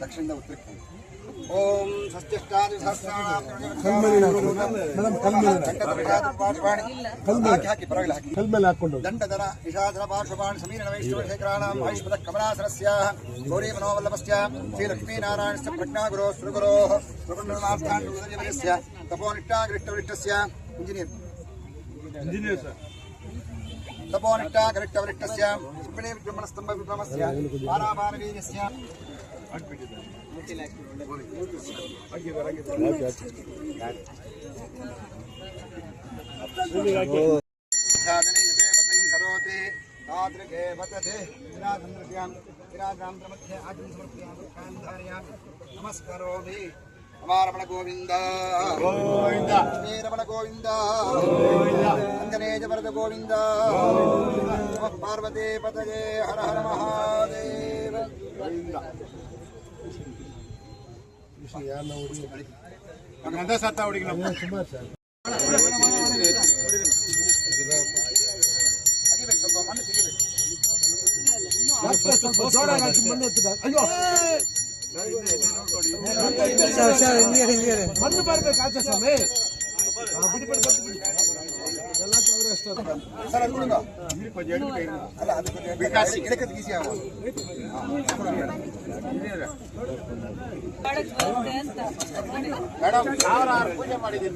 दक्षिण उत्तर ओम सस्तिष्ठादि सहस्राणाम दंडधर निषाधर पार्श्वपाणि समीरण वैष्णव शेखराणाम आयुष्मद कमलासनस्य गौरी मनोवल्लभस्य श्री लक्ष्मी नारायणस्य प्रज्ञागुरो श्रीगुरोः सुगुणनाथाण्डस्य तपोनिष्ठागरिष्ठवरिष्ठस्य इंजीनियर तपोनिष्ठागरिष्ठवरिष्ठस्य सुप्णे विद्यमनस्तंभ विक्रमस्य पारापारवीर्यस्य नमस्कारोमि रमण गोविंद रमण गोविंद अंजनेय वरद गोविंद पार्वती पतये हर हर महादेव ಮಣ್ಣು ಬರ್ಬೇಕು ಆಚೆ ಸ್ವಾಮಿ पूजे ಮಾಡಿದ್ದೀನಿ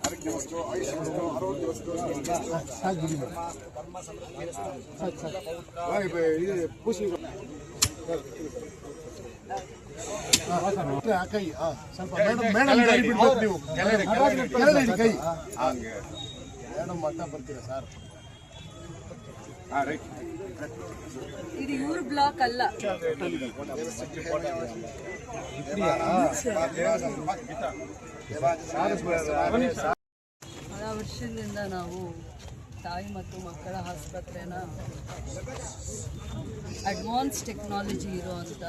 आरोग्यवस्तु आयुष्यवस्तु आरोग्यवस्तु कई ಸ್ವಲ್ಪ ಮೇಡಮ್ ದಾರಿ ಬಿಡ್ಬೇಕು ನೀವು ಕೈ ಮೇಡಮ್ ಮಟ್ಟ ಬರ್ತೀರಾ ಸರ್ ಇದು ಇವ್ರ ಬ್ಲಾಕ್ ಅಲ್ಲ ಬಹಳ ವರ್ಷದಿಂದ ನಾವು ತಾಯಿ ಮತ್ತು ಮಕ್ಕಳ ಆಸ್ಪತ್ರೆನ ಅಡ್ವಾನ್ಸ್ ಟೆಕ್ನಾಲಜಿ ಇರೋವಂಥ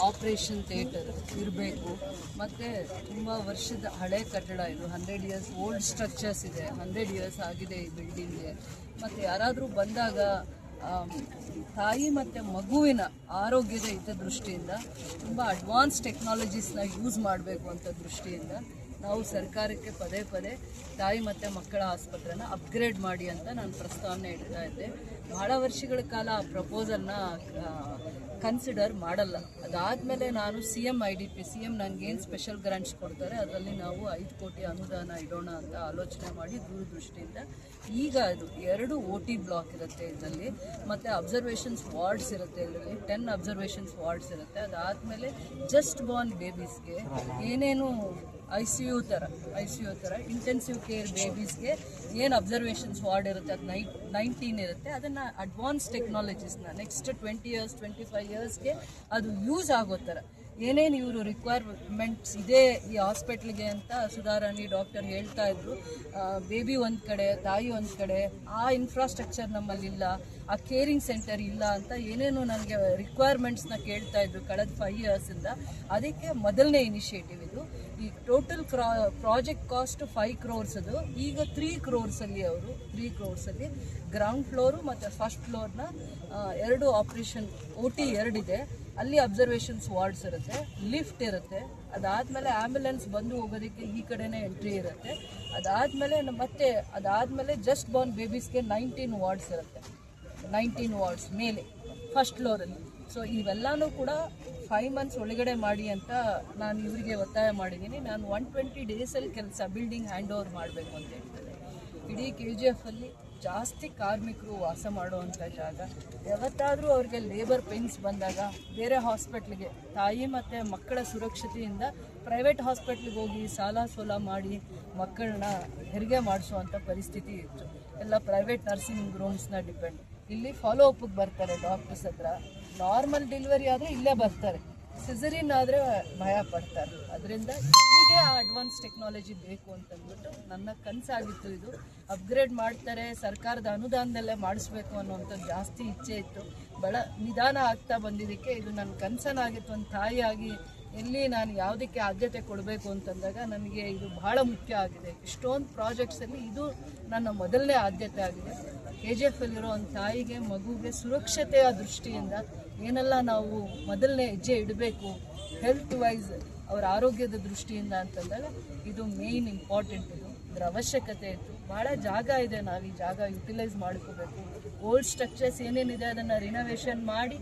ಆಪ್ರೇಷನ್ ಥಿಯೇಟರ್ ಇರಬೇಕು ಮತ್ತು ತುಂಬ ವರ್ಷದ ಹಳೆ ಕಟ್ಟಡ ಇದು 100 ಇಯರ್ಸ್ ಓಲ್ಡ್ ಸ್ಟ್ರಕ್ಚರ್ಸ್ ಇದೆ 100 ಇಯರ್ಸ್ ಆಗಿದೆ ಈ ಬಿಲ್ಡಿಂಗ್ಗೆ ಮತ್ತು ಯಾರಾದರೂ ಬಂದಾಗ ತಾಯಿ ಮತ್ತು ಮಗುವಿನ ಆರೋಗ್ಯದ ಹಿತದೃಷ್ಟಿಯಿಂದ ತುಂಬ ಅಡ್ವಾನ್ಸ್ ಟೆಕ್ನಾಲಜೀಸ್ನ ಯೂಸ್ ಮಾಡಬೇಕು ಅಂತ ದೃಷ್ಟಿಯಿಂದ ನಾವು ಸರ್ಕಾರಕ್ಕೆ ಪದೇ ಪದೇ ತಾಯಿ ಮತ್ತು ಮಕ್ಕಳ ಆಸ್ಪತ್ರೆನ ಅಪ್ಗ್ರೇಡ್ ಮಾಡಿ ಅಂತ ನಾನು ಪ್ರಸ್ತಾವನೆ ಇಡ್ತಾ ಇದ್ದೆ. ಬಹಳ ವರ್ಷಗಳ ಕಾಲ ಆ ಪ್ರಪೋಸಲ್ನ ಕನ್ಸಿಡರ್ ಮಾಡಲ್ಲ. ಅದಾದಮೇಲೆ ನಾನು CM IDP ನನಗೇನು ಸ್ಪೆಷಲ್ ಗ್ರಾಂಟ್ಸ್ ಕೊಡ್ತಾರೆ ಅದರಲ್ಲಿ ನಾವು 5 ಕೋಟಿ ಅನುದಾನ ಇಡೋಣ ಅಂತ ಆಲೋಚನೆ ಮಾಡಿ ದೂರದೃಷ್ಟಿಯಿಂದ ಈಗ ಅದು 2 OT ಬ್ಲಾಕ್ ಇರುತ್ತೆ ಇದರಲ್ಲಿ ಮತ್ತು ಅಬ್ಸರ್ವೇಷನ್ಸ್ ವಾರ್ಡ್ಸ್ ಇರುತ್ತೆ ಇದರಲ್ಲಿ 10 ಅಬ್ಸರ್ವೇಷನ್ಸ್ ವಾರ್ಡ್ಸ್ ಇರುತ್ತೆ. ಅದಾದಮೇಲೆ ಜಸ್ಟ್ ಬಾರ್ನ್ ಬೇಬೀಸ್ಗೆ ಏನೇನು ICU ಥರ ಇಂಟೆನ್ಸಿವ್ ಕೇರ್ ಬೇಬೀಸ್ಗೆ ಏನು ಅಬ್ಸರ್ವೇಷನ್ಸ್ ವಾರ್ಡ್ ಇರುತ್ತೆ ಅದು 19 ಇರುತ್ತೆ. ಅದನ್ನು ಅಡ್ವಾನ್ಸ್ ಟೆಕ್ನಾಲಜೀಸ್ನ ನೆಕ್ಸ್ಟ್ 20 ಇಯರ್ಸ್ 25 ಇಯರ್ಸ್ಗೆ ಅದು ಯೂಸ್ ಆಗೋ ಥರ ಏನೇನು ಇವರು ರಿಕ್ವೈರ್ಮೆಂಟ್ಸ್ ಇದೆ ಈ ಹಾಸ್ಪಿಟ್ಲಿಗೆ ಅಂತ ಸುಧಾರಾಣಿ ಡಾಕ್ಟರ್ ಹೇಳ್ತಾ ಇದ್ರು. ಬೇಬಿ ಒಂದು ಕಡೆ ತಾಯಿ ಒಂದು ಕಡೆ ಆ ಇನ್ಫ್ರಾಸ್ಟ್ರಕ್ಚರ್ ನಮ್ಮಲ್ಲಿಲ್ಲ, ಆ ಕೇರಿಂಗ್ ಸೆಂಟರ್ ಇಲ್ಲ ಅಂತ ಏನೇನು ನನಗೆ ರಿಕ್ವೈರ್ಮೆಂಟ್ಸ್ನ ಕೇಳ್ತಾ ಇದ್ರು ಕಳೆದ 5 ಇಯರ್ಸಿಂದ. ಅದಕ್ಕೆ ಮೊದಲನೇ ಇನಿಷಿಯೇಟಿವ್ ಇದು. ಈ ಟೋಟಲ್ ಪ್ರಾಜೆಕ್ಟ್ ಕಾಸ್ಟ್ 5 crores ಅದು ಈಗ 3 crores-ಅಲ್ಲಿ ಅವರು 3 crores-ಅಲ್ಲಿ ಗ್ರೌಂಡ್ ಫ್ಲೋರು ಮತ್ತು ಫಸ್ಟ್ ಫ್ಲೋರ್ನ 2 ಆಪ್ರೇಷನ್ OT 2 ಇದೆ. ಅಲ್ಲಿ ಅಬ್ಸರ್ವೇಷನ್ಸ್ ವಾರ್ಡ್ಸ್ ಇರುತ್ತೆ, ಲಿಫ್ಟ್ ಇರುತ್ತೆ. ಅದಾದಮೇಲೆ ಆ್ಯಂಬುಲೆನ್ಸ್ ಬಂದು ಹೋಗೋದಕ್ಕೆ ಈ ಕಡೆನೇ ಎಂಟ್ರಿ ಇರುತ್ತೆ. ಅದಾದಮೇಲೆ ಜಸ್ಟ್ ಬಾರ್ನ್ ಬೇಬೀಸ್ಗೆ 19 ವಾರ್ಡ್ಸ್ ಇರುತ್ತೆ. 19 ವಾರ್ಡ್ಸ್ ಮೇಲೆ ಫಸ್ಟ್ ಫ್ಲೋರಲ್ಲಿ. ಸೊ ಇವೆಲ್ಲನೂ ಕೂಡ 5 months ಒಳಗಡೆ ಮಾಡಿ ಅಂತ ನಾನು ಇವರಿಗೆ ಒತ್ತಾಯ ಮಾಡಿದ್ದೀನಿ. ನಾನು 120 ಡೇಸಲ್ಲಿ ಬಿಲ್ಡಿಂಗ್ ಹ್ಯಾಂಡ್ ಓವರ್ ಮಾಡಬೇಕು ಅಂತ ಹೇಳ್ತಾರೆ. ಇಡೀ KGF-ಅಲ್ಲಿ ಜಾಸ್ತಿ ಕಾರ್ಮಿಕರು ವಾಸ ಮಾಡುವಂಥ ಜಾಗ. ಯಾವತ್ತಾದರೂ ಅವ್ರಿಗೆ ಲೇಬರ್ ಪೇನ್ಸ್ ಬಂದಾಗ ಬೇರೆ ಹಾಸ್ಪಿಟ್ಲಿಗೆ ತಾಯಿ ಮತ್ತು ಮಕ್ಕಳ ಸುರಕ್ಷತೆಯಿಂದ ಪ್ರೈವೇಟ್ ಹಾಸ್ಪಿಟ್ಲಿಗೆ ಹೋಗಿ ಸಾಲ ಸೋಲ ಮಾಡಿ ಮಕ್ಕಳನ್ನ ಹೆರಿಗೆ ಮಾಡಿಸುವಂಥ ಪರಿಸ್ಥಿತಿ ಇತ್ತು. ಎಲ್ಲ ಪ್ರೈವೇಟ್ ನರ್ಸಿಂಗ್ ರೂಮ್ಸ್ನ ಡಿಪೆಂಡ್. ಇಲ್ಲಿ ಫಾಲೋ ಅಪ್ಗೆ ಬರ್ತಾರೆ ಡಾಕ್ಟರ್ಸ್ ಹತ್ರ. ನಾರ್ಮಲ್ ಡೆಲಿವರಿ ಆದರೆ ಇಲ್ಲೇ ಬರ್ತಾರೆ, ಸಿಸರಿನ್ ಆದರೆ ಭಯ ಪಡ್ತಾರೆ. ಅದರಿಂದ ಇಲ್ಲಿಗೆ ಆ ಅಡ್ವಾನ್ಸ್ ಟೆಕ್ನಾಲಜಿ ಬೇಕು ಅಂತಂದ್ಬಿಟ್ಟು ನನ್ನ ಕನಸಾಗಿತ್ತು. ಇದು ಅಪ್ಗ್ರೇಡ್ ಮಾಡ್ತಾರೆ, ಸರ್ಕಾರದ ಅನುದಾನದಲ್ಲೇ ಮಾಡಿಸ್ಬೇಕು ಅನ್ನೋವಂಥದ್ದು ಜಾಸ್ತಿ ಇಚ್ಛೆ ಇತ್ತು. ನಿಧಾನ ಆಗ್ತಾ ಬಂದಿದ್ದಕ್ಕೆ ಇದು ನನ್ನ ಕನಸನಾಗಿತ್ತು. ಒಂದು ತಾಯಿಯಾಗಿ ಎಲ್ಲಿ ನಾನು ಯಾವುದಕ್ಕೆ ಆದ್ಯತೆ ಕೊಡಬೇಕು ಅಂತಂದಾಗ ನನಗೆ ಇದು ಬಹಳ ಮುಖ್ಯ ಆಗಿದೆ. ಇಷ್ಟೊಂದು ಪ್ರಾಜೆಕ್ಟ್ಸಲ್ಲಿ ಇದು ನನ್ನ ಮೊದಲನೇ ಆದ್ಯತೆ ಆಗಿದೆ. KGF ಅಲ್ಲಿರೋ ಒಂದು ತಾಯಿಗೆ ಮಗುಗೆ ಸುರಕ್ಷತೆಯ ದೃಷ್ಟಿಯಿಂದ ಏನೆಲ್ಲ ನಾವು ಮೊದಲನೇ ಹೆಜ್ಜೆ ಇಡಬೇಕು ಹೆಲ್ತ್ ವೈಸ್ ಅವರ ಆರೋಗ್ಯದ ದೃಷ್ಟಿಯಿಂದ ಅಂತಂದಾಗ ಇದು ಮೇಯ್ನ್ ಇಂಪಾರ್ಟೆಂಟ್. ಇದರ ಅವಶ್ಯಕತೆ ಇತ್ತು. ಭಾಳ ಜಾಗ ಇದೆ, ನಾವು ಈ ಜಾಗ ಯುಟಿಲೈಸ್ ಮಾಡ್ಕೋಬೇಕು. ಓಲ್ಡ್ ಸ್ಟ್ರಕ್ಚರ್ಸ್ ಏನೇನಿದೆ ಅದನ್ನು ರಿನೋವೇಷನ್ ಮಾಡಿ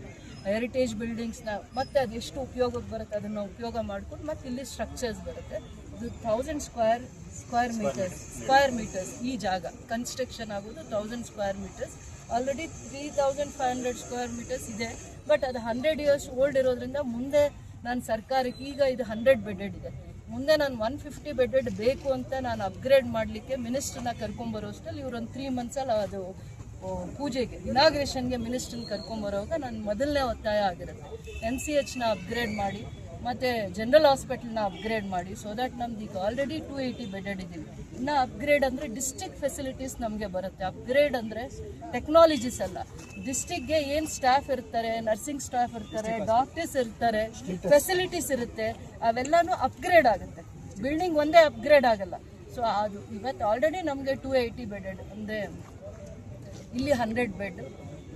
ಹೆರಿಟೇಜ್ ಬಿಲ್ಡಿಂಗ್ಸ್ನ ಮತ್ತೆ ಅದೆಷ್ಟು ಉಪಯೋಗಕ್ಕೆ ಬರುತ್ತೆ ಅದನ್ನು ಉಪಯೋಗ ಮಾಡ್ಕೊಂಡು ಮತ್ತೆ ಇಲ್ಲಿ ಸ್ಟ್ರಕ್ಚರ್ಸ್ ಬರುತ್ತೆ. ಇದು 1000 ಸ್ಕ್ವೇರ್ ಮೀಟರ್ಸ್ ಈ ಜಾಗ ಕನ್ಸ್ಟ್ರಕ್ಷನ್ ಆಗೋದು 1000 square metres. Already 3500 square metres ಇದೆ. ಬಟ್ ಅದು 100 ಇಯರ್ಸ್ ಓಲ್ಡ್ ಇರೋದ್ರಿಂದ ಮುಂದೆ ನಾನು ಸರ್ಕಾರಕ್ಕೆ ಈಗ ಇದು 100 ಬೆಡೆಡ್ ಇದೆ, ಮುಂದೆ ನಾನು 150 ಬೆಡೆಡ್ ಬೇಕು ಅಂತ ನಾನು ಅಪ್ಗ್ರೇಡ್ ಮಾಡಲಿಕ್ಕೆ ಮಿನಿಸ್ಟ್ರನ್ನ ಕರ್ಕೊಂಬರೋ ಅಷ್ಟರಲ್ಲಿ ಇವ್ರೊಂದು 3 ಮಂತ್ಸಲ್ಲಿ ಅದು ಪೂಜೆಗೆ ಇನಾಗ್ರೇಷನ್ಗೆ ಮಿನಿಸ್ಟ್ರನ್ನ ಕರ್ಕೊಂಬರೋವಾಗ ನನ್ನ ಮೊದಲನೇ ಒತ್ತಾಯ ಆಗಿರುತ್ತೆ MCHನ ಅಪ್ಗ್ರೇಡ್ ಮಾಡಿ ಮತ್ತು ಜನರಲ್ ಹಾಸ್ಪಿಟಲ್ನ ಅಪ್ಗ್ರೇಡ್ ಮಾಡಿ. ಸೊ ದ್ಯಾಟ್ ನಮ್ದು ಈಗ ಆಲ್ರೆಡಿ 280 ಬೆಡೆಡ್ ಇದ್ದೀವಿ. ಇನ್ನು ಅಪ್ಗ್ರೇಡ್ ಅಂದರೆ ಡಿಸ್ಟ್ರಿಕ್ಟ್ ಫೆಸಿಲಿಟೀಸ್ ನಮಗೆ ಬರುತ್ತೆ. ಅಪ್ಗ್ರೇಡ್ ಅಂದರೆ ಟೆಕ್ನಾಲಜೀಸ್ ಅಲ್ಲ, ಡಿಸ್ಟ್ರಿಕ್ಗೆ ಏನು ಸ್ಟಾಫ್ ಇರ್ತಾರೆ, ನರ್ಸಿಂಗ್ ಸ್ಟಾಫ್ ಇರ್ತಾರೆ, ಡಾಕ್ಟರ್ಸ್ ಇರ್ತಾರೆ, ಫೆಸಿಲಿಟೀಸ್ ಇರುತ್ತೆ, ಅವೆಲ್ಲನೂ ಅಪ್ಗ್ರೇಡ್ ಆಗುತ್ತೆ. ಬಿಲ್ಡಿಂಗ್ ಒಂದೇ ಅಪ್ಗ್ರೇಡ್ ಆಗಲ್ಲ. ಸೊ ಅದು ಇವತ್ತು ಆಲ್ರೆಡಿ ನಮಗೆ 280 ಬೆಡೆಡ್ ಅಂದರೆ ಇಲ್ಲಿ 100 ಬೆಡ್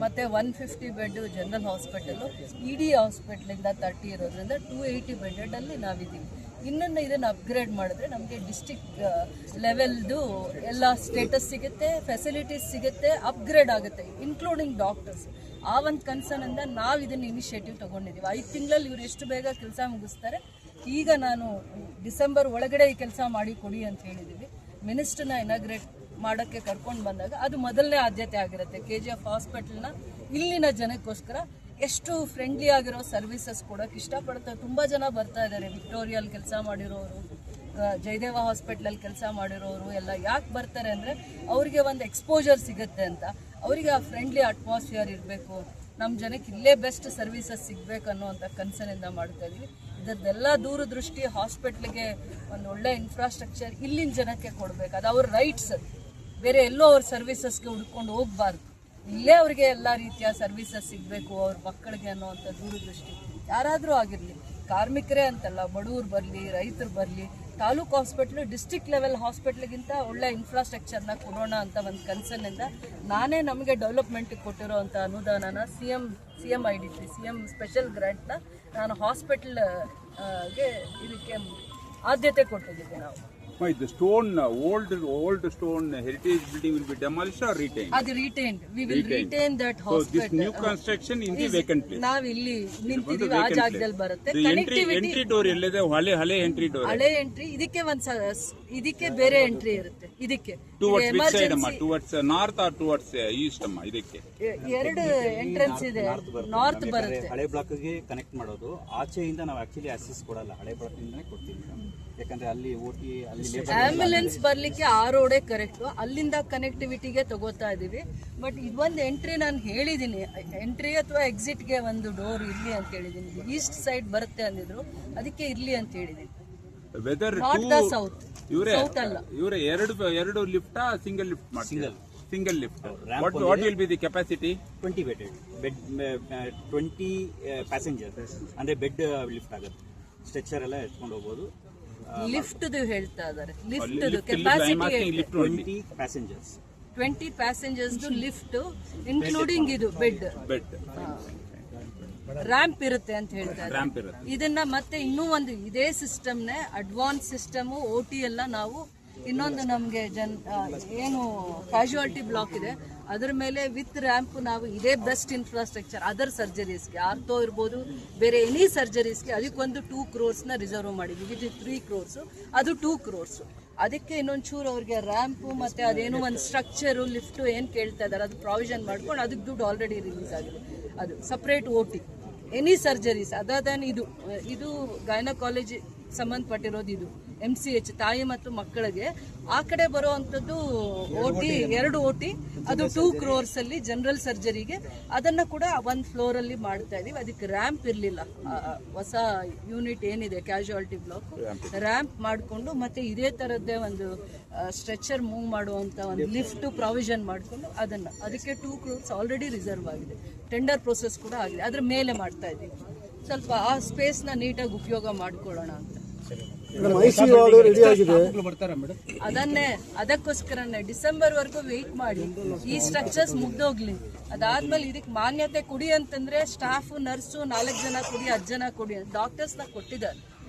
ಮತ್ತು 150 ಬೆಡ್ ಜನರಲ್ ಹಾಸ್ಪಿಟಲು, ED ಹಾಸ್ಪಿಟ್ಲಿಂದ 30 ಇರೋದ್ರಿಂದ 280 ಬೆಡ್ಡಲ್ಲಿ ನಾವಿದ್ದೀವಿ. ಇನ್ನೊಂದು ಇದನ್ನು ಅಪ್ಗ್ರೇಡ್ ಮಾಡಿದ್ರೆ ನಮಗೆ ಡಿಸ್ಟಿಕ್ ಲೆವೆಲ್ದು ಎಲ್ಲ ಸ್ಟೇಟಸ್ ಸಿಗುತ್ತೆ, ಫೆಸಿಲಿಟೀಸ್ ಸಿಗುತ್ತೆ, ಅಪ್ಗ್ರೇಡ್ ಆಗುತ್ತೆ, ಇನ್ಕ್ಲೂಡಿಂಗ್ ಡಾಕ್ಟರ್ಸ್. ಆ ಒಂದು ಕನ್ಸರ್ನಿಂದ ನಾವು ಇದನ್ನು ಇನಿಷಿಯೇಟಿವ್ ತೊಗೊಂಡಿದ್ದೀವಿ. 5 ತಿಂಗಳಲ್ಲಿ ಇವರು ಎಷ್ಟು ಬೇಗ ಕೆಲಸ ಮುಗಿಸ್ತಾರೆ. ಈಗ ನಾನು ಡಿಸೆಂಬರ್ ಒಳಗಡೆ ಈ ಕೆಲಸ ಮಾಡಿ ಕೊಡಿ ಅಂತ ಹೇಳಿದ್ದೀವಿ. ಮಿನಿಸ್ಟ್ರನ್ನ ಇನಾಗ್ರೇಟ್ ಮಾಡೋಕ್ಕೆ ಕರ್ಕೊಂಡು ಬಂದಾಗ ಅದು ಮೊದಲನೇ ಆದ್ಯತೆ ಆಗಿರುತ್ತೆ. KGF ಹಾಸ್ಪಿಟಲ್ನ ಇಲ್ಲಿನ ಜನಕ್ಕೋಸ್ಕರ ಎಷ್ಟು ಫ್ರೆಂಡ್ಲಿ ಆಗಿರೋ ಸರ್ವಿಸಸ್ ಕೊಡೋಕೆ ಇಷ್ಟಪಡ್ತಾರೆ. ತುಂಬ ಜನ ಬರ್ತಾ ಇದ್ದಾರೆ, ವಿಕ್ಟೋರಿಯಲ್ ಕೆಲಸ ಮಾಡಿರೋರು, ಜಯದೇವ ಹಾಸ್ಪಿಟ್ಲಲ್ಲಿ ಕೆಲಸ ಮಾಡಿರೋರು ಎಲ್ಲ ಯಾಕೆ ಬರ್ತಾರೆ ಅಂದರೆ ಅವರಿಗೆ ಒಂದು ಎಕ್ಸ್ಪೋಜರ್ ಸಿಗುತ್ತೆ ಅಂತ. ಅವರಿಗೆ ಆ ಫ್ರೆಂಡ್ಲಿ ಅಟ್ಮಾಸ್ಫಿಯರ್ ಇರಬೇಕು, ನಮ್ಮ ಜನಕ್ಕೆ ಇಲ್ಲೇ ಬೆಸ್ಟ್ ಸರ್ವಿಸಸ್ ಸಿಗಬೇಕು ಅನ್ನೋವಂಥ ಕನ್ಸರ್ನಿಂದ ಮಾಡ್ತಾ ಇದ್ವಿ. ಇದರದ್ದೆಲ್ಲ ದೂರದೃಷ್ಟಿ ಹಾಸ್ಪಿಟ್ಲಿಗೆ ಒಂದು ಒಳ್ಳೆ ಇನ್ಫ್ರಾಸ್ಟ್ರಕ್ಚರ್ ಇಲ್ಲಿನ ಜನಕ್ಕೆ ಕೊಡಬೇಕು. ಅದು ಅವ್ರ ರೈಟ್ಸ್, ಬೇರೆ ಎಲ್ಲೋ ಅವ್ರ ಸರ್ವಿಸಸ್ಗೆ ಹುಡ್ಕೊಂಡು ಹೋಗಬಾರ್ದು. ಇಲ್ಲೇ ಅವ್ರಿಗೆ ಎಲ್ಲ ರೀತಿಯ ಸರ್ವಿಸಸ್ ಸಿಗಬೇಕು ಅವ್ರ ಮಕ್ಕಳಿಗೆ ಅನ್ನೋವಂಥ ದೂರದೃಷ್ಟಿ. ಯಾರಾದರೂ ಆಗಿರಲಿ, ಕಾರ್ಮಿಕರೇ ಅಂತಲ್ಲ, ಬಡವ್ರು ಬರಲಿ, ರೈತರು ಬರಲಿ, ತಾಲೂಕು ಹಾಸ್ಪಿಟ್ಲು ಡಿಸ್ಟ್ರಿಕ್ಟ್ ಲೆವೆಲ್ ಹಾಸ್ಪಿಟ್ಲಿಗಿಂತ ಒಳ್ಳೆ ಇನ್ಫ್ರಾಸ್ಟ್ರಕ್ಚರ್ನ ಕೊಡೋಣ ಅಂತ ಒಂದು ಕನ್ಸರ್ನಿಂದ ನಾನೇ ನಮಗೆ ಡೆವಲಪ್ಮೆಂಟಿಗೆ ಕೊಟ್ಟಿರೋ ಅಂಥ ಅನುದಾನನ CM IDP CM ಸ್ಪೆಷಲ್ ಗ್ರ್ಯಾಂಟ್ನ ನಾನು ಹಾಸ್ಪಿಟಲ್ಗೆ ಇದಕ್ಕೆ ಆದ್ಯತೆ ಕೊಟ್ಟಿದ್ದೀವಿ ನಾವು. The stone, old stone heritage building will be demolished or retained? ಅದು retained. We will retain that hospital. So this new construction in the vacant place. ನಾವು ಇಲ್ಲಿ ನಿಂತಿದ್ದೀವಿ, ಆ ಜಾಗದಲ್ಲಿ ಬರುತ್ತೆ. Entry door ಎಲ್ಲಿದೆ? ಹಳೆ entry door. ಹಳೆ ಎಂಟ್ರಿ ಇದಕ್ಕೆ ಇದಕ್ಕೆ ಬೇರೆ ಎಂಟ್ರಿ ಇರುತ್ತೆ. ಇದಕ್ಕೆ towards which side ಅಮ್ಮ? Towards north or towards east ಅಮ್ಮ? ಇದಕ್ಕೆ ಎರಡು ಎಂಟ್ರೆನ್ಸ್ ಇದೆ. ನಾರ್ತ್ ಬರುತ್ತೆ. ಹಳೆ ಬ್ಲಾಕ್ ಗೆ ಕನೆಕ್ಟ್ ಮಾಡೋದು, ಆಚೆಯಿಂದ ನಾವು ಆಕ್ಚುಲಿ ಅಸಿಸ್ಟ್ ಕೊಡಲ್ಲ, ಹಳೆ ಬ್ಲಾಕ್ ಇಂದನೇ ಕೊಡ್ತೀವಿ. ಯಾಕಂದ್ರೆ ಅಲ್ಲಿ ಓಟಿ ಅಲ್ಲಿ ಆಂಬ್ಯುಲೆನ್ಸ್ ಬರ್ಲಿಕ್ಕೆ ಆ ರೋಡೇ ಕರೆಕ್ಟ್, ಅಲ್ಲಿಂದ ಕನೆಕ್ಟಿವಿಟಿಗೆ ತಗೋತಾ ಇದೀವಿ. ಬಟ್ ಇದೊಂದು ಎಂಟ್ರಿ ನಾನು ಹೇಳಿದೀನಿ, ಎಂಟ್ರಿ ಅಥವಾ ಎಕ್ಸಿಟ್ಗೆ ಒಂದು ಡೋರ್ ಇರ್ಲಿ ಅಂತ ಹೇಳಿದೀನಿ. ಈಸ್ಟ್ ಸೈಡ್ ಬರುತ್ತೆ ಅಂದಿದ್ರು, ಅದಕ್ಕೆ ಇರ್ಲಿ ಅಂತ ಹೇಳಿದೀನಿ. ನಾಟ್ ದ ಸೌತ್, ಸೌತ್ ಅಲ್ಲ. ಇವರೇ ಎರಡು ಲಿಫ್ಟ್ ಸಿಂಗಲ್ ಲಿಫ್ಟ್ ಮಾಡಿ single lift. what will be the capacity? 20 bed 20 passenger ಅಂದ್ರೆ ಬೆಡ್ ಲಿಫ್ಟ್ ಆಗುತ್ತೆ. ಸ್ಟ್ರೆಚರ್ ಎಲ್ಲ ಎತ್ಕೊಂಡು ಹೋಗ್ಬೋದು. ಲಿಫ್ಟ್ ಹೇಳ್ತಾ ಇದಾರೆ, lift capacity 20 passengers 20 passengers lift including ಇದು ಬೆಡ್ ರ್ಯಾಂಪ್ ಇರುತ್ತೆ ಅಂತ ಹೇಳ್ತಾರೆ. ಇದನ್ನ ಮತ್ತೆ ಇನ್ನೂ ಒಂದು ಇದೇ ಸಿಸ್ಟಮ್ನೇ ಅಡ್ವಾನ್ಸ್ ಸಿಸ್ಟಮ್ OT ಎಲ್ಲ ನಾವು ಇನ್ನೊಂದು ನಮಗೆ ಏನು ಕ್ಯಾಶುಯಾಲಿಟಿ ಬ್ಲಾಕ್ ಇದೆ ಅದರ ಮೇಲೆ ವಿತ್ ರ್ಯಾಂಪ್ ನಾವು ಇದೇ ಬೆಸ್ಟ್ ಇನ್ಫ್ರಾಸ್ಟ್ರಕ್ಚರ್ ಅದರ್ ಸರ್ಜರೀಸ್ಗೆ, ಆರ್ಥೋ ಇರ್ಬೋದು, ಬೇರೆ ಎನಿ ಸರ್ಜರೀಸ್ಗೆ ಅದಕ್ಕೊಂದು 2 crores ರಿಸರ್ವ್ ಮಾಡಿದ್ವಿ. ಇದು 3 crores, ಅದು 2 crores. ಅದಕ್ಕೆ ಇನ್ನೊಂಚೂರು ಅವ್ರಿಗೆ ರ್ಯಾಂಪು ಮತ್ತು ಅದೇನೋ ಒಂದು ಸ್ಟ್ರಕ್ಚರು ಲಿಫ್ಟು ಏನು ಕೇಳ್ತಾ ಇದ್ದಾರೆ ಅದು ಪ್ರಾವಿಷನ್ ಮಾಡ್ಕೊಂಡು ಅದಕ್ಕೆ ದುಡ್ಡು ಆಲ್ರೆಡಿ ರಿಲೀಸ್ ಆಗಿದೆ. ಅದು ಸಪ್ರೇಟ್ OT ಎನಿ ಸರ್ಜರೀಸ್ ಅದಾದೇನು ಇದು ಗೈನಕಾಲಜಿ ಸಂಬಂಧಪಟ್ಟಿರೋದು. ಇದು MCH ತಾಯಿ ಮತ್ತು ಮಕ್ಕಳಿಗೆ ಆ ಕಡೆ ಬರೋ ಅಂಥದ್ದು OT 2 OT, ಅದು 2 crores ಅಲ್ಲಿ ಜನರಲ್ ಸರ್ಜರಿಗೆ. ಅದನ್ನು ಕೂಡ 1 floor ಅಲ್ಲಿ ಮಾಡ್ತಾ ಇದೀವಿ. ಅದಕ್ಕೆ ರ್ಯಾಂಪ್ ಇರಲಿಲ್ಲ, ಹೊಸ ಯೂನಿಟ್ ಏನಿದೆ ಕ್ಯಾಶುಯಾಲಿಟಿ ಬ್ಲಾಕ್ ರ್ಯಾಂಪ್ ಮಾಡಿಕೊಂಡು ಮತ್ತೆ ಇದೇ ಥರದ್ದೇ ಒಂದು ಸ್ಟ್ರೆಚರ್ ಮೂವ್ ಮಾಡುವಂಥ ಒಂದು ಲಿಫ್ಟ್ ಪ್ರಾವಿಷನ್ ಮಾಡಿಕೊಂಡು ಅದಕ್ಕೆ 2 crores ಆಲ್ರೆಡಿ ರಿಸರ್ವ್ ಆಗಿದೆ. ಟೆಂಡರ್ ಪ್ರೊಸೆಸ್ ಕೂಡ ಆಗಿದೆ. ಅದ್ರ ಮೇಲೆ ಮಾಡ್ತಾ ಇದ್ದೀವಿ. ಸ್ವಲ್ಪ ಆ ಸ್ಪೇಸ್ನ ನೀಟಾಗಿ ಉಪಯೋಗ ಮಾಡ್ಕೊಳ್ಳೋಣ ಅಂತ. ಅದಕ್ಕೋಸ್ಕರನೇ ಡಿಸೆಂಬರ್ ವರೆಗೂ ವೆಯ್ಟ್ ಮಾಡಿ ಈ ಸ್ಟ್ರಕ್ಚರ್ಸ್ ಮುಗ್ದೋಗ್ಲಿ. ಅದಾದ್ಮೇಲೆ ಇದಕ್ಕೆ ಮಾನ್ಯತೆ ಕೊಡಿ ಅಂತಂದ್ರೆ ಸ್ಟಾಫ್ ನರ್ಸು 4 ಜನ ಕೊಡಿ 10 ಜನ ಕೊಡಿ ಡಾಕ್ಟರ್ಸ್ನ ಕೊಟ್ಟಿದ್ದಾರೆ.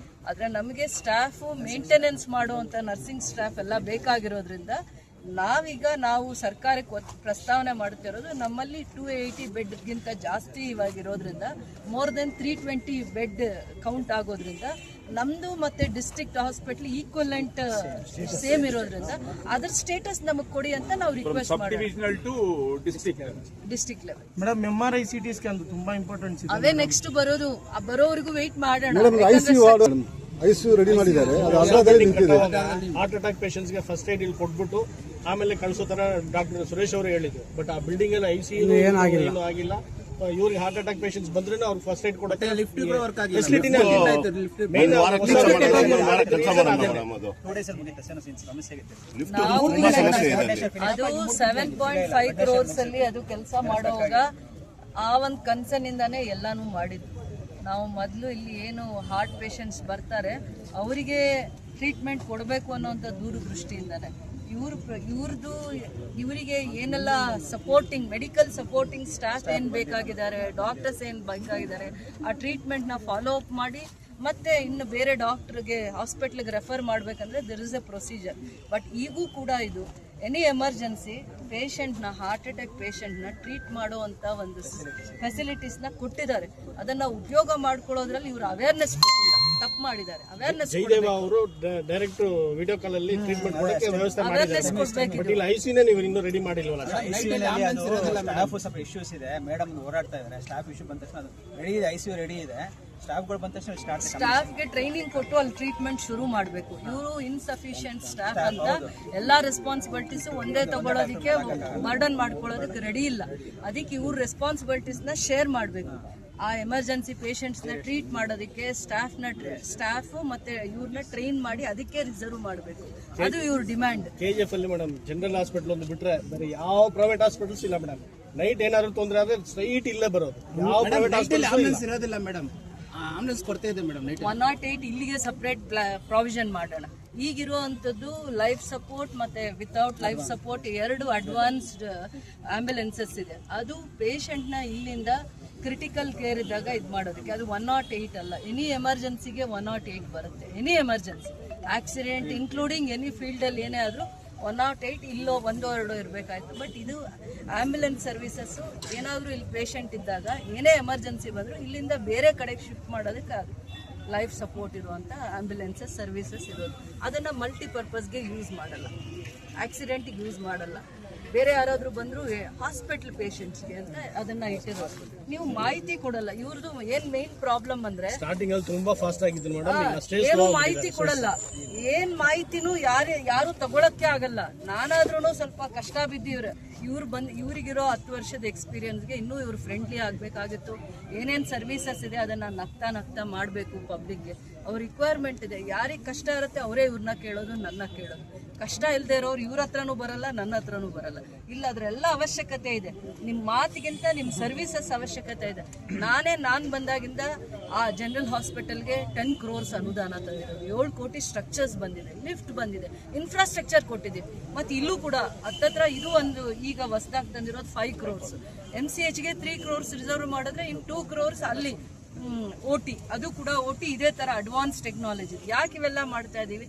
ಆದ್ರೆ ನಮಗೆ ಸ್ಟಾಫು ಮೇಂಟೆನೆನ್ಸ್ ಮಾಡುವಂತ ನರ್ಸಿಂಗ್ ಸ್ಟಾಫ್ ಎಲ್ಲ ಬೇಕಾಗಿರೋದ್ರಿಂದ ನಾವು ಸರ್ಕಾರಕ್ಕೆ ಪ್ರಸ್ತಾವನೆ ಮಾಡ್ತಿರೋದು ನಮ್ಮಲ್ಲಿ 280 ಬೆಡ್ಗಿಂತ ಜಾಸ್ತಿ ಇವಾಗಿರೋದ್ರಿಂದ ಮೋರ್ ದೆನ್ 320 ಬೆಡ್ ಕೌಂಟ್ ಆಗೋದ್ರಿಂದ ನಮ್ದು ಮತ್ತೆ ಡಿಸ್ಟ್ರಿಕ್ಟ್ ಹಾಸ್ಪಿಟಲ್ ಈಕ್ವಲೆಂಟ್ ಸೇಮ್ ಇರೋದ್ರಿಂದ ಅದ್ರ ಸ್ಟೇಟಸ್ ನಮಗೆ ಕೊಡಿ ಅಂತ ನಾವು ರಿಕ್ವೆಸ್ಟ್ ಮಾಡ್ತೀವಿ. District level madam MRI CT scan ತುಂಬಾ ಇಂಪಾರ್ಟೆಂಟ್ ಇದೆ. ಅವೇ ನೆಕ್ಸ್ಟ್ ಬರೋದು ಬರೋವರೆಗೂ ವೆಯ್ಟ್ ಮಾಡೋಣ. ಐಸಿಯು ರೆಡಿ ಮಾಡಿದ್ದಾರೆ, ಅದು ಅರ್ಧದಲ್ಲಿ ನಿಂತಿದೆ. ಹಾರ್ಟ್ ಅಟ್ಯಾಕ್ ಪೇಷಂಟ್ಸ್ ಗೆ ಫಸ್ಟ್ ಏಡ್ ಇಲ್ಲಿ ಕೊಟ್ಬಿಟ್ಟು ಆಮೇಲೆ ಕಳಿಸೋ ತರ ಡಾಕ್ಟರ್ ಸುರೇಶ್ ಅವರು ಹೇಳಿದ್ರು. ಬಟ್ ಆ ಬಿಲ್ಡಿಂಗ್ ಎಲ್ಲ ICU ಏನು ಆಗಿಲ್ಲ. ಇವ್ರಿಗೆ ಹಾರ್ಟ್ ಅಟ್ಯಾಕ್ ಪೇಷಂಟ್ಸ್ ಬಂದ್ರೆ ಅವ್ರಿಗೆ ಫಸ್ಟ್ ಏಡ್ ಕೊಡಕ್ಕೆ ಫೆಸಿಲಿಟಿನೇ ಮೇನ್ ಅದು 7.5 crores ಅಲ್ಲಿ ಅದು ಕೆಲಸ ಮಾಡುವಾಗ ಆ ಒಂದು ಕನ್ಸರ್ನ್ ಇಂದಾನೆ ಎಲ್ಲಾನು ಮಾಡಿದ್ದು. ನಾವು ಮೊದಲು ಇಲ್ಲಿ ಏನು ಹಾರ್ಟ್ ಪೇಷಂಟ್ಸ್ ಬರ್ತಾರೆ ಅವರಿಗೆ ಟ್ರೀಟ್ಮೆಂಟ್ ಕೊಡಬೇಕು ಅನ್ನೋಂಥ ದೂರದೃಷ್ಟಿಯಿಂದಾನೆ ಇವರಿಗೆ ಏನೆಲ್ಲ ಸಪೋರ್ಟಿಂಗ್ ಮೆಡಿಕಲ್ ಸಪೋರ್ಟಿಂಗ್ ಸ್ಟಾಫ್ ಏನು ಬೇಕಾಗಿದ್ದಾರೆ, ಡಾಕ್ಟರ್ಸ್ ಏನು ಬೇಕಾಗಿದ್ದಾರೆ, ಆ ಟ್ರೀಟ್ಮೆಂಟ್ನ ಫಾಲೋ ಅಪ್ ಮಾಡಿ ಮತ್ತೆ ಇನ್ನು ಬೇರೆ ಡಾಕ್ಟರ್ಗೆ ಹಾಸ್ಪಿಟ್ಲಿಗೆ ರೆಫರ್ ಮಾಡಬೇಕಂದ್ರೆ there is a procedure. But ಈಗೂ ಕೂಡ ಇದು ಎನಿ ಎಮರ್ಜೆನ್ಸಿ ಪೇಷಂಟ್ನ ಹಾರ್ಟ್ ಅಟ್ಯಾಕ್ ಪೇಷಂಟ್ನ ಟ್ರೀಟ್ ಮಾಡುವಂಥ ಒಂದು ಫೆಸಿಲಿಟೀಸ್ನ ಕೊಟ್ಟಿದ್ದಾರೆ. ಅದನ್ನು ಉಪಯೋಗ ಮಾಡ್ಕೊಳ್ಳೋದ್ರಲ್ಲಿ ಇವರು ಅವೇರ್ನೆಸ್ ಕೊಟ್ಟಿಲ್ಲ, ತಪ್ಪು ಮಾಡಿದ್ದಾರೆ. ಅವೇರ್ನೆಸ್ ಅವರು ಡೈರೆಕ್ಟ್ ವಿಡಿಯೋ ಕಾಲ್ ಅಲ್ಲಿ ಟ್ರೀಟ್ಮೆಂಟ್ ಕೊಡಕ್ಕೆ ವ್ಯವಸ್ಥೆ ಅವೇರ್ನೆಸ್ ಕೊಡಬೇಕು. ಬಟ್ ಇಲ್ಲಿ ICU ನೀವು ಇನ್ನೂ ರೆಡಿ ಮಾಡಿಲ್ವಲ್ಲ? ಸ್ಟಾಫ್ ಸ್ವಲ್ಪ ಇಶ್ಯೂಸ್ ಇದೆ, ಮೇಡಮ್ ಹೋರಾಡ್ತಾ ಇದ್ದಾರೆ. ಸ್ಟಾಫ್ ಇಶ್ಯೂ ಬಂದ ತಕ್ಷಣ ರೆಡಿ ಇದೆ, ICU ರೆಡಿ ಇದೆ. ಸ್ಟಾಫ್ಗಳು ಬಂದ ತಕ್ಷಣ ಸ್ಟಾಫ್ಗೆ ಟ್ರೈನಿಂಗ್ ಕೊಟ್ಟು ಅಲ್ಲಿ ಟ್ರೀಟ್ಮೆಂಟ್ ಶುರು ಮಾಡಬೇಕು. ಇವರು ಇನ್ಸಫಿಷಿಯಂಟ್ ಸ್ಟಾಫ್ ಅಂತ ಎಲ್ಲಾ ರೆಸ್ಪಾನ್ಸಿಬಿಲಿಟೀಸ್ ಒಂದೇ ತಗೊಳ್ಳೋದಕ್ಕೆ ಬರ್ಡನ್ ಮಾಡ್ಕೊಳ್ಳೋದಕ್ಕೆ ರೆಡಿ ಇಲ್ಲ. ಅದಕ್ಕೆ ಇವ್ರ ರೆಸ್ಪಾನ್ಸಿಬಿಲಿಟೀಸ್ನ ಶೇರ್ ಮಾಡಬೇಕು. ಆ ಎಮರ್ಜೆನ್ಸಿ ಪೇಷಂಟ್ಸ್ನ ಟ್ರೀಟ್ ಮಾಡೋದಕ್ಕೆ ಸ್ಟಾಫ್ ಮತ್ತೆ ಇವ್ರನ್ನ ಟ್ರೈನ್ ಮಾಡಿ ಅದಕ್ಕೆ ರಿಸರ್ವ್ ಮಾಡಬೇಕು. ಅದು ಇವ್ರ ಡಿಮ್ಯಾಂಡ್. KGF ಅಲ್ಲಿ ಮೇಡಮ್ ಜನರಲ್ ಹಾಸ್ಪಿಟಲ್ ಒಂದು ಬಿಟ್ರೆ ಬೇರೆ ಯಾವ ಪ್ರೈವೇಟ್ ಹಾಸ್ಪಿಟಲ್ಸ್ ಇಲ್ಲ ಮೇಡಮ್. ನೈಟ್ ಏನಾದ್ರು ತೊಂದರೆ ಆದ್ರೆ ಸ್ಟ್ರೈಟ್ ಇಲ್ಲೇ ಬರೋದು. ಯಾವ ಪ್ರೈವೇಟ್ ಹಾಸ್ಪಿಟಲ್ ಇರೋದಿಲ್ಲ ಮೇಡಮ್. ಆಂಬುಲೆನ್ಸ್ ಕೊಡ್ತಾ ಇದೆ ಮೇಡಮ್. 108 ಇಲ್ಲಿಗೆ ಸಪರೇಟ್ ಪ್ರಾವಿಷನ್ ಮಾಡೋಣ. ಈಗಿರುವಂಥದ್ದು ಲೈಫ್ ಸಪೋರ್ಟ್ ಮತ್ತೆ ವಿತೌಟ್ ಲೈಫ್ ಸಪೋರ್ಟ್ 2 ಅಡ್ವಾನ್ಸ್ಡ್ ಆಂಬ್ಯುಲೆನ್ಸಸ್ ಇದೆ. ಅದು ಪೇಷಂಟ್ನ ಇಲ್ಲಿಂದ ಕ್ರಿಟಿಕಲ್ ಕೇರ್ ಇದ್ದಾಗ ಇದು ಮಾಡೋದಕ್ಕೆ ಅದು 108 ಅಲ್ಲ. ಎನಿ ಎಮರ್ಜೆನ್ಸಿಗೆ 108 ಬರುತ್ತೆ. Any emergency accident including any ಫೀಲ್ಡಲ್ಲಿ ಏನೇ ಆದರೂ 108 ಇಲ್ಲೋ 1-2 ಇರಬೇಕಾಯ್ತು. ಬಟ್ ಇದು ಆಂಬ್ಯುಲೆನ್ಸ್ ಸರ್ವಿಸಸ್ ಏನಾದರೂ ಇಲ್ಲಿ ಪೇಷಂಟ್ ಇದ್ದಾಗ ಏನೇ ಎಮರ್ಜೆನ್ಸಿ ಬಂದರೂ ಇಲ್ಲಿಂದ ಬೇರೆ ಕಡೆಗೆ ಶಿಫ್ಟ್ ಮಾಡೋದಕ್ಕೆ ಅದು ಲೈಫ್ ಸಪೋರ್ಟ್ ಇರುವಂಥ ಆಂಬ್ಯುಲೆನ್ಸಸ್ ಸರ್ವಿಸಸ್ ಇರೋದು. ಅದನ್ನು ಮಲ್ಟಿಪರ್ಪಸ್ಗೆ ಯೂಸ್ ಮಾಡಲ್ಲ, ಆಕ್ಸಿಡೆಂಟಿಗೆ ಯೂಸ್ ಮಾಡಲ್ಲ. ಬೇರೆ ಯಾರಾದರೂ ಬಂದರೂ ಹಾಸ್ಪಿಟಲ್ ಪೇಷಂಟ್ಸ್ಗೆ ಅಂತ ಅದನ್ನ ಇಟ್ಟಿರೋದು. ನೀವು ಮಾಹಿತಿ ಕೊಡಲ್ಲ. ಇವ್ರದ್ದು ಏನ್ ಮೇನ್ ಪ್ರಾಬ್ಲಮ್ ಅಂದ್ರೆ ಸ್ಟಾರ್ಟಿಂಗ್ ಅಲ್ಲಿ ತುಂಬಾ ಫಾಸ್ಟ್ ಆಗಿತ್ತು ಮೇಡಮ್. ಏನು ಮಾಹಿತಿ ಕೊಡಲ್ಲ. ಏನ್ ಮಾಹಿತಿನೂ ಯಾರು ತಗೊಳಕ್ಕೆ ಆಗಲ್ಲ. ನಾನಾದ್ರೂ ಸ್ವಲ್ಪ ಕಷ್ಟ ಬಿದ್ದಿವ್ರೆ. ಇವ್ರಿಗಿರೋ 10 ವರ್ಷದ ಎಕ್ಸ್ಪೀರಿಯನ್ಸ್ಗೆ ಇನ್ನೂ ಇವ್ರು ಫ್ರೆಂಡ್ಲಿ ಆಗಬೇಕಾಗಿತ್ತು. ಏನೇನು ಸರ್ವಿಸಸ್ ಇದೆ ಅದನ್ನ ನಗ್ತಾ ಮಾಡಬೇಕು. ಪಬ್ಲಿಕ್ಗೆ ಅವ್ರ ರಿಕ್ವೈರ್ಮೆಂಟ್ ಇದೆ. ಯಾರಿಗೆ ಕಷ್ಟ ಇರುತ್ತೆ ಅವರೇ ಇವ್ರನ್ನ ಕೇಳೋದು, ನನ್ನ ಕೇಳೋದು. ಕಷ್ಟ ಇಲ್ಲದೆ ಇರೋರು ಇವ್ರ ಹತ್ರನೂ ಬರಲ್ಲ, ನನ್ನ ಹತ್ರನೂ ಬರಲ್ಲ. ಇಲ್ಲ ಅದ್ರೆಲ್ಲ ಅವಶ್ಯಕತೆ ಇದೆ. ನಿಮ್ಮ ಮಾತಿಗಿಂತ ನಿಮ್ಮ ಸರ್ವಿಸಸ್ ಅವಶ್ಯಕತೆ ಇದೆ. ನಾನು ಬಂದಾಗಿಂದ ಆ ಜನರಲ್ ಹಾಸ್ಪಿಟಲ್ಗೆ 10 crores ಅನುದಾನ ತಂದಿರೋದು. 7 ಕೋಟಿ ಸ್ಟ್ರಕ್ಚರ್ಸ್ ಬಂದಿದೆ, ಲಿಫ್ಟ್ ಬಂದಿದೆ, ಇನ್ಫ್ರಾಸ್ಟ್ರಕ್ಚರ್ ಕೊಟ್ಟಿದ್ದೀವಿ. ಮತ್ತು ಇಲ್ಲೂ ಕೂಡ ಹತ್ತತ್ರ ಇದು ಒಂದು ಈಗ ಹೊಸದಾಗಿ ತಂದಿರೋದು 5 crores. MCHಗೆ 3 crores ರಿಸರ್ವ್ ಮಾಡಿದ್ರೆ ಇನ್ನು 2 crores ಅಲ್ಲಿ OT. ಅದು ಕೂಡ OT ಇದೇ ಥರ ಅಡ್ವಾನ್ಸ್ ಟೆಕ್ನಾಲಜಿ. ಯಾಕೆ ಇವೆಲ್ಲ ಮಾಡ್ತಾ ಇದ್ದೀವಿ?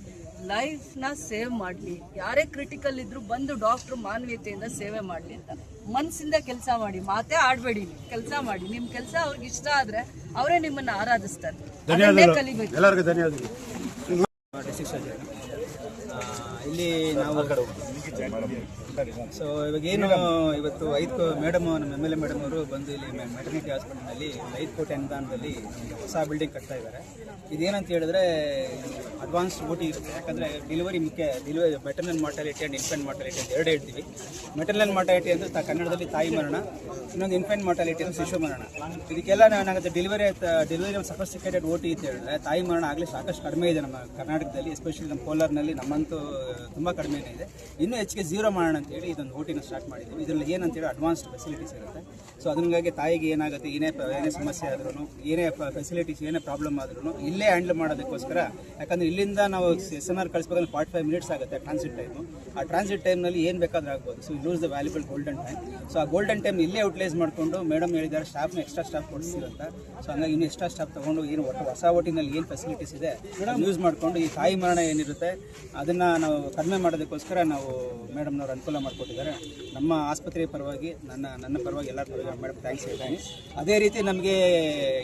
ಲೈಫ್ನ ಸೇವ್ ಮಾಡಲಿ. ಯಾರೇ ಕ್ರಿಟಿಕಲ್ ಇದ್ರು ಬಂದು ಡಾಕ್ಟ್ರು ಮಾನವೀಯತೆಯಿಂದ ಸೇವೆ ಮಾಡಲಿ ಅಂತ ಮನಸ್ಸಿಂದ ಕೆಲಸ ಮಾಡಿ. ಮಾತೇ ಆಡಬೇಡಿ, ಕೆಲಸ ಮಾಡಿ. ನಿಮ್ಮ ಕೆಲಸ ಅವ್ರಿಗೆ ಇಷ್ಟ ಆದರೆ ಅವರೇ ನಿಮ್ಮನ್ನು ಆರಾಧಿಸ್ತಾರೆ. ಅದನ್ನೇ ಕಲಿಬೇಕು. ಎಲ್ಲರಿಗೂ ಧನ್ಯವಾದಗಳು. ಇಲ್ಲಿ ನಾವು ಸೊ ಇವಾಗೇನು ಇವತ್ತು 5 ಮೇಡಮ್ ನಮ್ಮ MLA ಮೇಡಮ್ ಅವರು ಬಂದು ಇಲ್ಲಿ ಮೆಟರ್ನಿಟಿ ಹಾಸ್ಪಿಟಲ್ನಲ್ಲಿ 5 ಕೋಟಿ ಅನುದಾನದಲ್ಲಿ ನಮಗೆ ಹೊಸ ಬಿಲ್ಡಿಂಗ್ ಕಟ್ತಾ ಇದ್ದಾರೆ. ಇದೇನಂತ ಹೇಳಿದ್ರೆ ಅಡ್ವಾನ್ಸ್ OT ಇರುತ್ತೆ. ಯಾಕಂದರೆ ಡೆಲಿವರಿ ಮುಖ್ಯ. Maternal mortality and infant mortality ಅಂತ ಎರಡೇ ಹೇಳ್ತೀವಿ. ಮೆಟರ್ನಲ್ ಮಾರ್ಟಾಲಿಟಿ ಅಂದರೆ ಕನ್ನಡದಲ್ಲಿ ತಾಯಿ ಮರಣ, ಇನ್ನೊಂದು ಇನ್ಫೆಂಟ್ ಮಾರ್ಟಾಲಿಟಿ ಅಂದರೆ ಶಿಶು ಮರಣ. ಇದಕ್ಕೆಲ್ಲ ನಾನಾಗುತ್ತೆ ಡೆಲಿವರಿ ಸಫಿಸ್ಟಿಕೇಟೆಡ್ OT ಅಂತ ಹೇಳಿದ್ರೆ ತಾಯಿ ಮರಣ ಆಗಲಿ ಸಾಕಷ್ಟು ಕಡಿಮೆ ಇದೆ ನಮ್ಮ ಕರ್ನಾಟಕದಲ್ಲಿ. ಎಸ್ಪೆಷಲಿ ನಮ್ಮ ಕೋಲಾರ್ನಲ್ಲಿ ನಮ್ಮಂತೂ ತುಂಬ ಕಡಿಮೆ ಇದೆ. ಇನ್ನೂ ಹೆಚ್ಚಿಗೆ 0 ಮಾಡೋಣ ಅಂತೇಳಿ ಇದೊಂದು OTನ ಸ್ಟಾರ್ಟ್ ಮಾಡಿದ್ದೀವಿ. ಇದರಲ್ಲಿ ಏನಂತೇಳಿ ಅಡ್ವಾನ್ಸ್ಡ್ ಫೆಸಿಲಿಟೀಸ್ ಇರುತ್ತೆ. ಸೊ ಅದರಿಂಗಾಗಿ ತಾಯಿಗೆ ಏನಾಗುತ್ತೆ, ಏನೇ ಸಮಸ್ಯೆ ಆದ್ರೂ, ಏನೇ ಫೆಸಿಲಿಟೀಸ್, ಏನೇ ಪ್ರಾಬ್ಲಮ್ ಆದ್ರೂ ಇಲ್ಲೇ ಹ್ಯಾಂಡಲ್ ಮಾಡೋದಕ್ಕೋಸ್ಕರ, ಯಾಕಂದರೆ ಇಲ್ಲಿಂದ ನಾವು SNR ಕಳಿಸ್ಬೇಕಂದ್ರೆ 45 ಮಿನಿಟ್ಸ್ ಆಗುತ್ತೆ ಟ್ರಾನ್ಸಿಟ್ ಟೈಮು. ಆ ಟ್ರಾನ್ಸಿಟ್ ಟೈಮ್ನಲ್ಲಿ ಏನು ಬೇಕಾದ್ರೂ ಆಗ್ಬೋದು. So lose the valuable golden time. So ಆ ಗೋಲ್ಡನ್ ಟೈಮ್ ಇಲ್ಲೇ ಯುಟಿಲೈಸ್ ಮಾಡಿಕೊಂಡು ಮೇಡಮ್ ಹೇಳಿದ್ದಾರೆ ಸ್ಟಾಫ್ನ ಎಕ್ಸ್ಟ್ರಾ ಸ್ಟಾಫ್ ಕೊಡಿಸ್ತೀವಿ ಅಂತ. ಸೊ ಹಂಗಾಗಿ ಇನ್ನೂ ಎಕ್ಸ್ಟ್ರಾ ಸ್ಟಾಫ್ ತೊಗೊಂಡು ಏನು ಹೊಸ ಒಟ್ಟಿನಲ್ಲಿ ಏನು ಫೆಸಿಲಿಟೀಸ್ ಇದೆ ಯೂಸ್ ಮಾಡಿಕೊಂಡು ಈ ತಾಯಿ ಮರಣ ಏನಿರುತ್ತೆ ಅದನ್ನು ನಾವು ಕಡಿಮೆ ಮಾಡೋದಕ್ಕೋಸ್ಕರ ನಾವು ಮೇಡಮ್ನವ್ರು ಅನುಕೂಲ ಮಾಡಿಕೊಟ್ಟಿದ್ದಾರೆ. ನಮ್ಮ ಆಸ್ಪತ್ರೆಯ ಪರವಾಗಿ, ನನ್ನ ಪರವಾಗಿ ಎಲ್ಲರ ಪರವಾಗಿ ಮೇಡಮ್ ಥ್ಯಾಂಕ್ಸ್ ಹೇಳ್ತೀನಿ. ಅದೇ ರೀತಿ ನಮಗೆ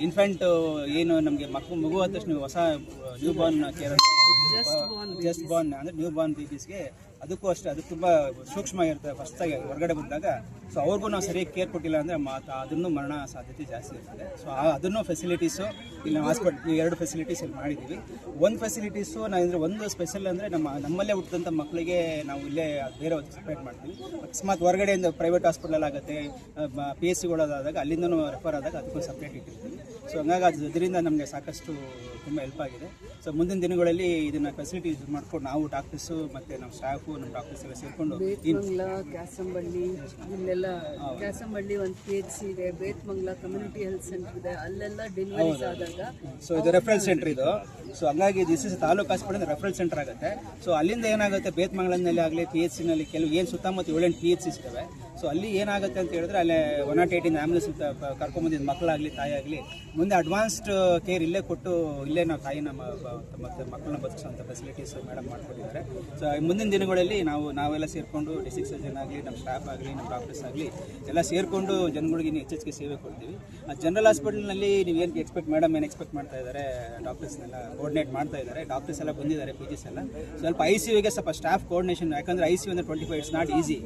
ಇನ್ಫ್ಯಾಂಟ್ ಏನು ನಮಗೆ ಮಗು ಆದ ತಕ್ಷಣ ಹೊಸ new Born care, just Born ಅಂದರೆ ನ್ಯೂ ಬಾರ್ನ್ ಬೇಬೀಸ್ಗೆ ಅದಕ್ಕೂ ಅಷ್ಟೇ, ಅದು ತುಂಬ ಸೂಕ್ಷ್ಮ ಇರ್ತದೆ ಫಸ್ಟಾಗಿ ಹೊರಗಡೆ ಬಂದಾಗ. ಸೊ ಅವ್ರಿಗೂ ನಾವು ಸರಿಯಾಗಿ ಕೇರ್ ಕೊಟ್ಟಿಲ್ಲ ಅಂದರೆ ಅದನ್ನು ಮರಣ ಸಾಧ್ಯತೆ ಜಾಸ್ತಿ ಇರ್ತದೆ. ಸೊ ಅದನ್ನು ಫೆಸಿಲಿಟೀಸು ಇಲ್ಲಿ ನಾವು ಹಾಸ್ಪಿಟಲ್ 2 ಫೆಸಿಲಿಟೀಸ್ ಇಲ್ಲಿ ಮಾಡಿದ್ದೀವಿ. ಒಂದು ಫೆಸಿಲಿಟೀಸು ನಾವಂದರೆ ಒಂದು ಸ್ಪೆಷಲ್ ಅಂದರೆ ನಮ್ಮಲ್ಲೇ ಹುಟ್ಟಿದಂಥ ಮಕ್ಕಳಿಗೆ ನಾವು ಇಲ್ಲೇ ಬೇರೆ ಸಪ್ರೇಟ್ ಮಾಡ್ತೀವಿ. ಅಕಸ್ಮಾತ್ ಹೊರಗಡೆಯಿಂದ ಪ್ರೈವೇಟ್ ಹಾಸ್ಪಿಟಲ್ ಆಗುತ್ತೆ, PSCಗಳಾದಾಗ ಅಲ್ಲಿಂದನೂ ರೆಫರ್ ಆದಾಗ ಅದಕ್ಕೂ ಸಪ್ರೇಟ್ ಇಟ್ಟಿರ್ತೀವಿ. ಸೊ ಹಂಗಾಗಿ ಅದರಿಂದ ನಮಗೆ ಸಾಕಷ್ಟು ತುಂಬ ಹೆಲ್ಪ್ ಆಗಿದೆ. ಸೊ ಮುಂದಿನ ದಿನಗಳಲ್ಲಿ ಇದನ್ನು ಫೆಸಿಲಿಟಿ ಯೂಸ್ ಮಾಡ್ಕೊಂಡು ನಾವು ಡಾಕ್ಟರ್ಸು ಮತ್ತು ನಮ್ಮ ಸ್ಟಾಫು, ನಮ್ಮ ಡಾಕ್ಟರ್ಸ್ ಎಲ್ಲ ಸೇರಿಕೊಂಡು ಬೇತ್ಮಂಗ್ಲ, ಕ್ಯಾಸಂಬಳ್ಳಿ, ಇಲ್ಲೆಲ್ಲ ಕ್ಯಾಸಂಬಳ್ಳಿ ಒಂದು PHC ಇದೆ, ಬೇತ್ಮಂಗ್ಲ ಕಮ್ಯುನಿಟಿ ಹೆಲ್ತ್ ಸೆಂಟರ್ ಇದೆ, ಅಲ್ಲೆಲ್ಲ ಡೆಲಿವರೀಸ್ ಆದಾಗ. ಸೊ ಇದು ರೆಫರಲ್ ಸೆಂಟರ್ ಇದು. ಸೊ ಹಂಗಾಗಿ this is taluk hospital referral centre ಆಗುತ್ತೆ. ಸೊ ಅಲ್ಲಿಂದ ಏನಾಗುತ್ತೆ, ಬೇತ್ಮಂಗ್ಲನಲ್ಲಿ ಆಗಲಿ PHCನಲ್ಲಿ ಕೆಲವು ಏನು ಸುತ್ತಮುತ್ತ 7-8 PHCs ಇದ್ದಾವೆ. ಸೊ ಅಲ್ಲಿ ಏನಾಗುತ್ತೆ ಅಂತ ಹೇಳಿದ್ರೆ ಅಲ್ಲೇ 108 ಆ್ಯಂಬುಲೆನ್ಸ್ ಕರ್ಕೊಂಬಂದಿದ್ದು ಮಕ್ಕಳಾಗಲಿ ತಾಯಿಯಾಗಲಿ ಮುಂದೆ ಅಡ್ವಾನ್ಸ್ಡ್ ಕೇರ್ ಇಲ್ಲೇ ಕೊಟ್ಟು ಇಲ್ಲೇ ನಾವು ತಾಯಿನ ಮತ್ತು ಮಕ್ಕಳನ್ನ ಬದುಕಿಸೋಂಥ ಫೆಸಿಲಿಟೀಸ್ ಮೇಡಮ್ ಮಾಡ್ಕೊಂಡಿದ್ದಾರೆ. ಸೊ ಮುಂದಿನ ದಿನಗಳಲ್ಲಿ ನಾವೆಲ್ಲ ಸೇರಿಕೊಂಡು ಡಿಸ್ಟ್ರಿಕ್ಟ್ ಸರ್ಜನ್ ಆಗಲಿ, ನಮ್ಮ ಸ್ಟಾಫ್ ಆಗಲಿ, ನಮ್ಮ ಡಾಕ್ಟರ್ಸ್ ಆಗಲಿ ಎಲ್ಲ ಸೇರಿಕೊಂಡು ಜನಗಳಿಗೆ ಹೆಚ್ಚೆಚ್ಚಿಗೆ ಸೇವೆ ಕೊಡ್ತೀವಿ. ಆ ಜನರಲ್ ಹಾಸ್ಪಿಟಲ್ನಲ್ಲಿ ನೀವು ಏನು ಮೇಡಮ್ ಏನು ಎಕ್ಸ್ಪೆಕ್ಟ್ ಮಾಡ್ತಾ ಇದ್ದಾರೆ, ಡಾಕ್ಟರ್ಸ್ನೆಲ್ಲ ಕೋರ್ಡಿನೇಟ್ ಮಾಡ್ತಾ ಇದ್ದಾರೆ. ಡಾಕ್ಟರ್ಸ್ ಎಲ್ಲ ಬಂದಿದ್ದಾರೆ, PGs ಎಲ್ಲ. ಸ್ವಲ್ಪ ICUಗೆ ಸ್ವಲ್ಪ ಸ್ಟಾಫ್ ಕೋರ್ಡಿನೇಷನ್, ಯಾಕಂದರೆ ICU ಅಂದರೆ 25 it's not easy.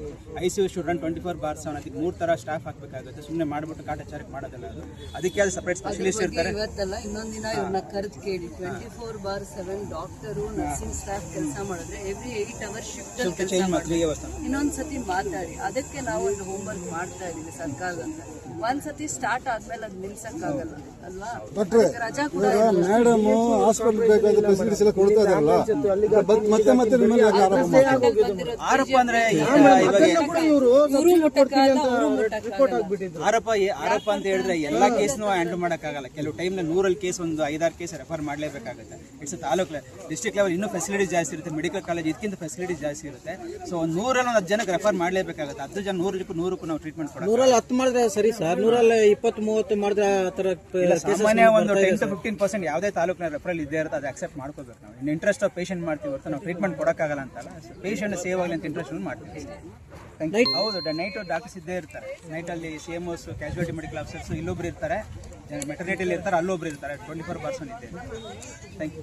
ICU should run 24/7. ಅದಕ್ಕೆ 3 ಥರ ಸ್ಟಾಫ್ ಹಾಕಬೇಕಾಗುತ್ತೆ. ಸುಮ್ಮನೆ ಮಾಡಿಬಿಟ್ಟು ಕಾಟಾಚಾರಕ್ಕೆ ಮಾಡೋದಿಲ್ಲ ಅದು. ಅದಕ್ಕೆ ಅದು ಸಪ್ರೇಟ್ ಸ್ಪೆಷಲಿಸ್ಟ್ ಇರ್ತಾರೆ. ಇವತ್ತಲ್ಲ ಇನ್ನೊಂದಿನ ಇವ್ರನ್ನ ಕರೆದು ಕೇಳಿ 24/7 ಡಾಕ್ಟರು, ನರ್ಸಿಂಗ್ ಸ್ಟಾಫ್ ಕೆಲಸ ಮಾಡಿದ್ರೆ ಎವ್ರಿ 8 ಅವರ್ ಶಿಫ್ಟ್ ಕೆಲಸ ಮಾಡಿ ಇನ್ನೊಂದ್ಸತಿ ಮಾತಾಡಿ. ಅದಕ್ಕೆ ನಾವು ಒಂದು ಹೋಮ್ವರ್ಕ್ ಮಾಡ್ತಾ ಇದೀವಿ ಸರ್ಕಾರದಿಂದ. ಒಂದ್ಸತಿ ಸ್ಟಾರ್ಟ್ ಆದ್ಮೇಲೆ ಅದು ನಿಲ್ಸಕ್ಕಾಗಲ್ಲ ಅಲ್ವಾ? ರಜಾ ಕೂಡ ಮೇಡಮ್ ಹಾಸ್ಪಿಟಲ್ ಬೇಕಾದ ಫೆಸಿಲಿಟೀಸ್ ಎಲ್ಲ ಕೊಡ್ತಾ ಇದಾರಲ್ಲ, ಮತ್ತೆ ಮತ್ತೆ ನಿಮ್ಮಲ್ಲಿ ಯಾಕೆ ಆರೋಪ ಮಾಡ್ತಾರೆ? ಆರೋಪ ಅಂದ್ರೆ ಆರೋಪ ಅಂತ ಹೇಳಿದ್ರೆ ಎಲ್ಲಾ ಕೇಸ್ನು ಹ್ಯಾಂಡಲ್ ಮಾಡೋಕ್ಕಾಗಲ್ಲ. ಕೆಲವು ಟೈಮ್ನ 100 ಕೇಸ್ ಒಂದು 5-6 ಕೇಸ್ ರೆಫರ್ ಮಾಡಲೇಬೇಕಾಗುತ್ತೆ. ಇಟ್ಸ್ ತಾಲೂಕು ಡಿಸ್ಟ್ರಿಕ್ಟ್ ಲೆವೆಲ್ ಇನ್ನೂ ಫೆಸಿಲಿಟೀಸ್ ಜಾಸ್ತಿ ಇರುತ್ತೆ, ಮೆಡಿಕಲ್ ಕಾಲೇಜ್ ಇದಕ್ಕಿಂತ ಫೆಸಿಲಿಟೀಸ್ ಜಾಸ್ತಿ ಇರುತ್ತೆ. ಸೊ 100 ಜನಕ್ಕೆ ರೆಫರ್ ಮಾಡಲೇಬೇಕಾಗುತ್ತೆ. 10 ಜನ 100ಕ್ಕೂ ನಾವು ಟ್ರೀಟ್ಮೆಂಟ್ ಕೊಡೋದು. 110 ಮಾಡಿದ್ರೆ ಸರಿ ಸರ್, 120-30 ಮಾಡಿದ್ರೆ ಆ ಥರ ಸಾಮಾನ್ಯ ಒಂದು 10-15% ಯಾವುದೇ ತಾಲೂಕಿನ ರೆಫರಲ್ ಇದ್ದೇ ಇರುತ್ತೆ, ಅದು ಅಕ್ಸೆಪ್ಟ್ ಮಾಡ್ಕೋಬೇಕು. ನಾವು ಇನ್ನು ಇಂಟ್ರೆಸ್ಟ್ ಆಫ್ ಪೇಷಂಟ್ ಮಾಡ್ತೀವಿ ಹೊರತು ನಾವು ಟ್ರೀಟ್ಮೆಂಟ್ ಕೊಡೋಕ್ಕಾಗಲ್ಲ ಅಂತಲ್ಲ. ಪೇಷಂಟ್ ಸೇವ್ ಆಗಲಿ ಅಂತ ಇಂಟ್ರೆಸ್ಟ್ ಮಾಡ್ತೀವಿ. ಹೌದು, ನೈಟ್ ಡಾಕ್ಟರ್ಸ್ ಇದ್ದೇ ಇರ್ತಾರೆ. ನೈಟಲ್ಲಿ CMOs, ಕ್ಯಾಶುಯಾಲಿಟಿ ಮೆಡಿಕಲ್ ಆಫೀಸರ್ಸ್ ಇಲ್ಲೊಬ್ರು ಇರ್ತಾರೆ, ಮೆಟರ್ನಿಟಿಲಿ ಇರ್ತಾರೆ, ಅಲ್ಲೊಬ್ರು ಇರ್ತಾರೆ. 24/7 ಇದ್ದೇ. Thank you.